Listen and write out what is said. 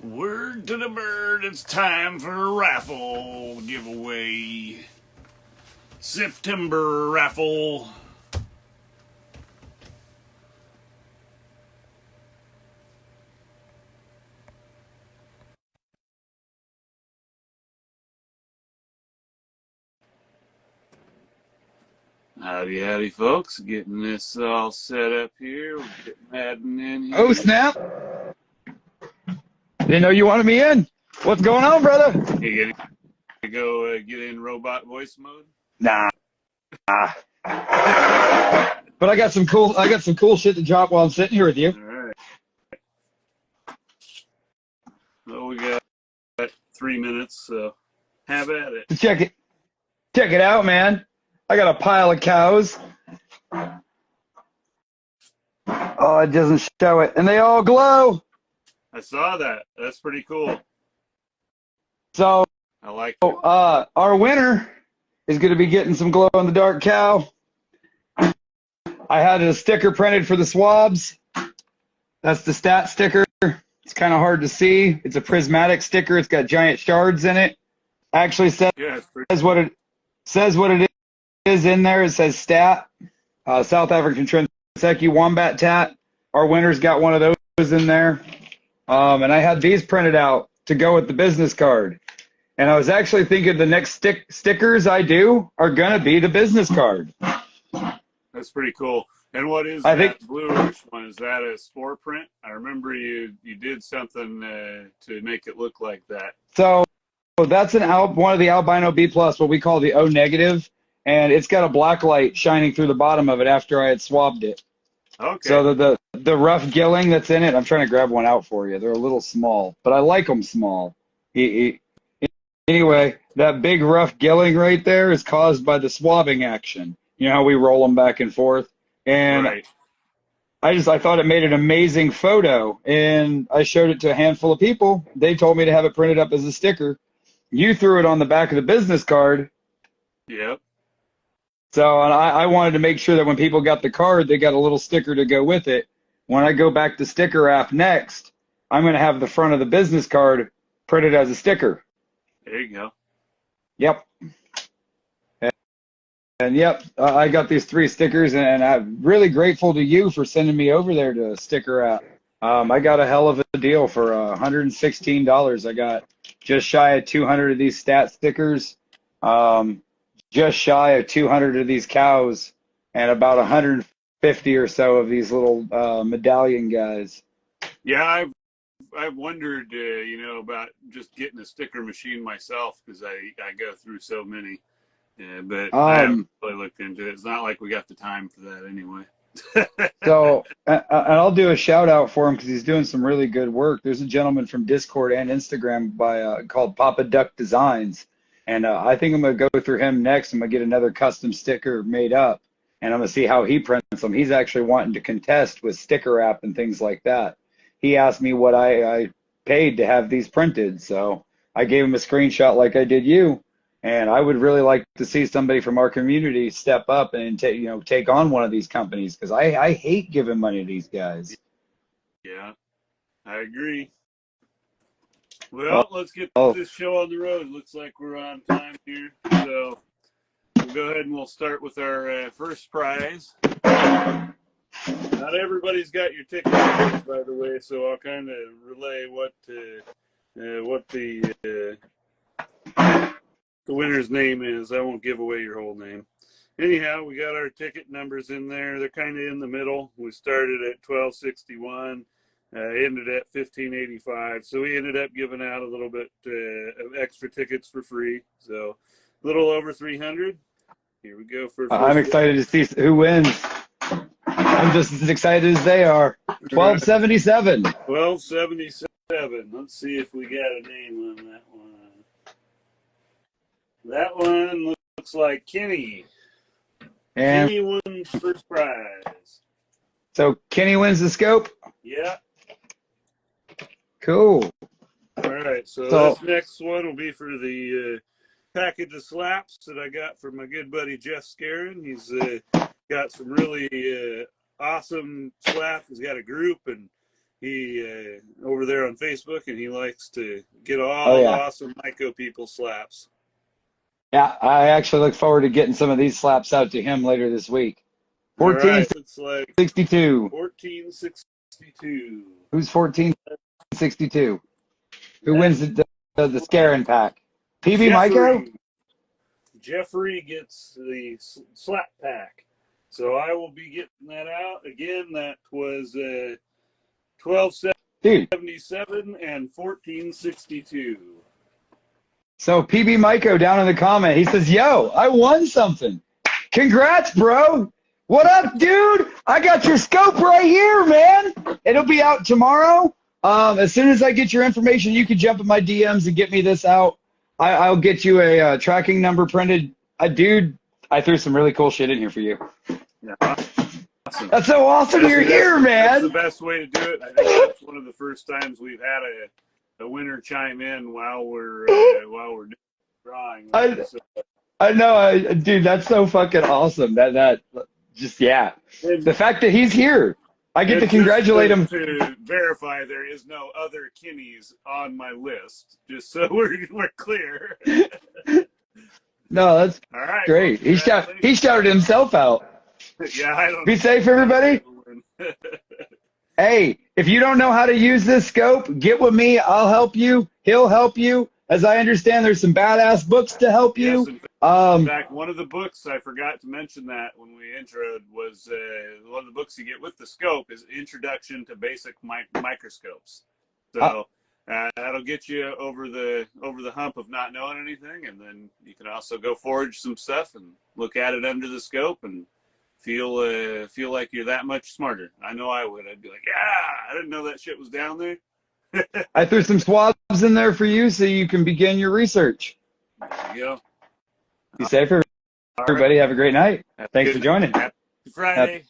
Word to the bird, it's time for a raffle giveaway. September raffle. Howdy, howdy, folks. Getting this all set up here. We're getting Madden in here. Oh, snap. Didn't know you wanted me in. What's going on, brother? You gonna go get in robot voice mode? Nah. But I got some cool shit to drop while I'm sitting here with you. All right. Well, we got 3 minutes, so have at it. Check it out, man. I got a pile of cows. Oh, it doesn't show it. And they all glow. I saw that. That's pretty cool. So I like it. our winner is going to be getting some glow-in-the-dark cow. I had a sticker printed for the swabs. That's the stat sticker. It's kind of hard to see. It's a prismatic sticker. It's got giant shards in it. Actually says what it is in there. It says stat. South African Transeki Wombat Tat. Our winner's got one of those in there. And I had these printed out to go with the business card. And I was actually thinking the next stickers I do are going to be the business card. That's pretty cool. And what is that bluish one? Is that a spore print? I remember you did something to make it look like that. So that's one of the albino B+, what we call the O negative, and it's got a black light shining through the bottom of it after I had swabbed it. Okay. So the rough gilling that's in it, I'm trying to grab one out for you. They're a little small, but I like them small. Anyway, that big rough gilling right there is caused by the swabbing action. You know how we roll them back and forth? And right. I thought it made an amazing photo, and I showed it to a handful of people. They told me to have it printed up as a sticker. You threw it on the back of the business card. Yep. So I wanted to make sure that when people got the card, they got a little sticker to go with it. When I go back to Sticker App next, I'm going to have the front of the business card printed as a sticker. There you go. Yep. And yep, I got these 3 stickers, and I'm really grateful to you for sending me over there to Sticker App. I got a hell of a deal for $116. I got just shy of 200 of these stat stickers, just shy of 200 of these cows, and about 150 or so of these little medallion guys. Yeah, I've wondered, about just getting a sticker machine myself because I go through so many. Yeah, but I haven't really looked into it. It's not like we got the time for that anyway. So, and I'll do a shout out for him because he's doing some really good work. There's a gentleman from Discord and Instagram called Papa Duck Designs, and I think I'm gonna go through him next. I'm gonna get another custom sticker made up, and I'm gonna see how he prints them. He's actually wanting to contest with Sticker App and things like that. He asked me what I paid to have these printed, so I gave him a screenshot like I did you. And I would really like to see somebody from our community step up and take on one of these companies because I hate giving money to these guys. Yeah, I agree. Well, let's get this show on the road. Looks like we're on time here. So we'll go ahead and we'll start with our first prize. Not everybody's got your ticket numbers, by the way, so I'll kind of relay what the winner's name is. I won't give away your whole name. Anyhow, we got our ticket numbers in there. They're kind of in the middle. We started at $12.61, ended at $15.85. So we ended up giving out a little bit of extra tickets for free. So a little over 300. Here we go for. I'm excited to see who wins. I'm just as excited as they are. $12.77. $12.77. Let's see if we got a name on that one. That one looks like Kenny. And Kenny won first prize. So Kenny wins the scope? Yeah. Cool. All right, so this next one will be for the package of slaps that I got from my good buddy Jeff Scarin. He's got some really awesome slaps. He's got a group, and he over over there on Facebook, and he likes to get all Oh the yeah. awesome Myco people slaps. Yeah, I actually look forward to getting some of these slaps out to him later this week. All right, looks like 1462. 1462. Who's 1462? Who That wins the scaring pack? PB Myco? Jeffrey gets the slap pack. So I will be getting that out. Again, that was 1277 and 1462. So PB Myco down in the comment, he says, yo, I won something. Congrats, bro. What up, dude? I got your scope right here, man. It'll be out tomorrow. As soon as I get your information, you can jump in my DMs and get me this out. I'll get you a tracking number printed. Dude, I threw some really cool shit in here for you. Yeah, awesome. That's so awesome you're here, man. That's the best way to do it. I think that's one of the first times we've had a winner chime in while we're doing drawing. I know, dude, that's so fucking awesome. That just, yeah. The fact that he's here, I get to congratulate him. To verify, there is no other Kinneys on my list, just so we're clear. No, that's all right. Great. Well, he shouted himself out. Yeah, I don't. Be safe, everybody. Hey, if you don't know how to use this scope, get with me. I'll help you. He'll help you. As I understand, there's some badass books to help you. In fact, one of the books, I forgot to mention that when we introed, was one of the books you get with the scope is Introduction to Basic Microscopes. So that'll get you over the hump of not knowing anything, and then you can also go forage some stuff and look at it under the scope and feel like you're that much smarter. I know I would. I'd be like, yeah, I didn't know that shit was down there. I threw some swabs in there for you so you can begin your research. There you go. Be safe, everybody. Have a great night. Thanks for joining. Happy Friday.